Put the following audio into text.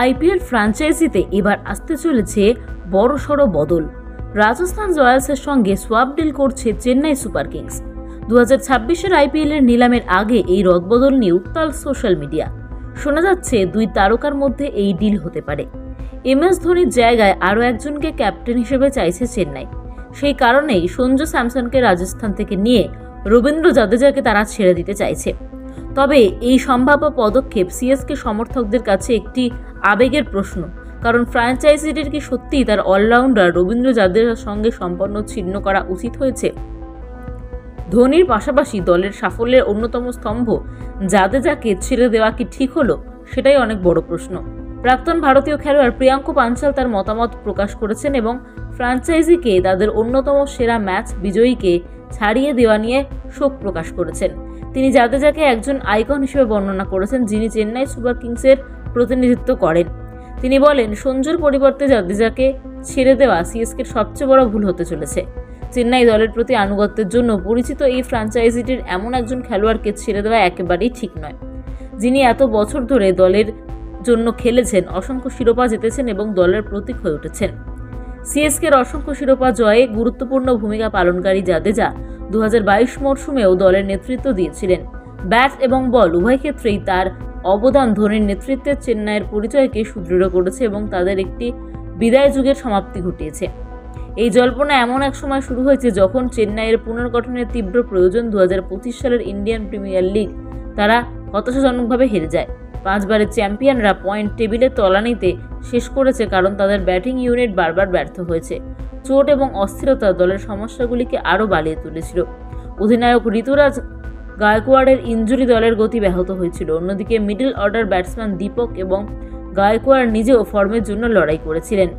IPL ফ্র্যাঞ্চাইজিতে এবার আসতে চলেছে বড়সড় বদল। রাজস্থান রয়্যালসের সঙ্গে সোয়াপ ডিল করছে চেন্নাই সুপার কিংস। 2026-এর আইপিএলের নিলামের আগে এই রদবদল নিয়ে উত্তাল সোশ্যাল মিডিয়া। শোনা যাচ্ছে দুই তারকার মধ্যে এই ডিল হতে পারে। MS ধোনির জায়গায় আরও একজনকে ক্যাপ্টেন হিসেবে চাইছে চেন্নাই। সেই কারণেই সঞ্জু স্যামসনকে রাজস্থান থেকে নিয়ে রবীন্দ্র জাদেজাকে তারা ছেড়ে দিতে চাইছে। তবে এই সম্ভাব্য পদক্ষেপ সিএসকে সমর্থকদের কাছে একটি আবেগের প্রশ্ন, কারণ ফ্র্যাঞ্চাইজিটির কি সত্যিই তার অলরাউন্ডার রবীন্দ্র জাদেজার সঙ্গে সম্পর্ক ছিন্ন করা উচিত হয়েছে? ধোনির পাশাপাশি দলের সাফল্যের অন্যতম স্তম্ভ জাদেজাকে ছেড়ে দেওয়া কি ঠিক হলো, সেটাই অনেক বড় প্রশ্ন। প্রাক্তন ভারতীয় খেলোয়াড় প্রিয়াঙ্কু পাঞ্চাল তার মতামত প্রকাশ করেছেন এবং ফ্র্যাঞ্চাইজিকে তাদের অন্যতম সেরা ম্যাচ বিজয়ীকে ছাড়িয়ে দেওয়া নিয়ে শোক প্রকাশ করেছেন। তিনি জাদেজাকে একজন আইকন হিসেবে বর্ণনা করেছেন, যিনি চেন্নাই সুপার কিংসের প্রতিনিধিত্ব করেন। তিনি বলেন, সঞ্জুর পরিবর্তে জাদেজাকে ছেড়ে দেওয়া সিএসকের সবচেয়ে বড় ভুল হতে চলেছে। চেন্নাই দলের প্রতি আনুগত্যের জন্য পরিচিত এই ফ্র্যাঞ্চাইজিটির এমন একজন খেলোয়াড়কে ছেড়ে দেওয়া একেবারেই ঠিক নয়, যিনি এত বছর ধরে দলের জন্য খেলেছেন, অসংখ্য শিরোপা জিতেছেন এবং দলের প্রতীক হয়ে উঠেছেন। সিএসকের অসংখ্য শিরোপা জয়ে গুরুত্বপূর্ণ ভূমিকা পালনকারী জাদেজা 2022 মরশুমেও দলের নেতৃত্ব দিয়েছিলেন। ব্যাট এবং বল উভয় ক্ষেত্রেই তার অবদান ধোনির নেতৃত্বে চেন্নাইয়ের পরিচয়কে সুদৃঢ় করেছে এবং তাদের একটি বিদায় যুগের সমাপ্তি ঘটিয়েছে। এই জল্পনা এমন এক সময় শুরু হয়েছে যখন চেন্নাইয়ের পুনর্গঠনের তীব্র প্রয়োজন। 2025 সালের ইন্ডিয়ান প্রিমিয়ার লিগ তারা হতাশাজনকভাবে হেরে যায়। 5 বারের চ্যাম্পিয়নরা পয়েন্ট টেবিলে তলানিতে শেষ করেছে কারণ তাদের ব্যাটিং ইউনিট বারবার ব্যর্থ হয়েছে। চোট এবং অস্থিরতা দলের সমস্যাগুলিকে আরও বাড়িয়ে তুলেছিল। অধিনায়ক ঋতুরাজ গায়কোয়াড়ের ইনজুরি দলের গতি ব্যাহত হয়েছিল। অন্যদিকে মিডল অর্ডার ব্যাটসম্যান দীপক এবং গায়কোয়াড় নিজেও ফর্মের জন্য লড়াই করেছিলেন।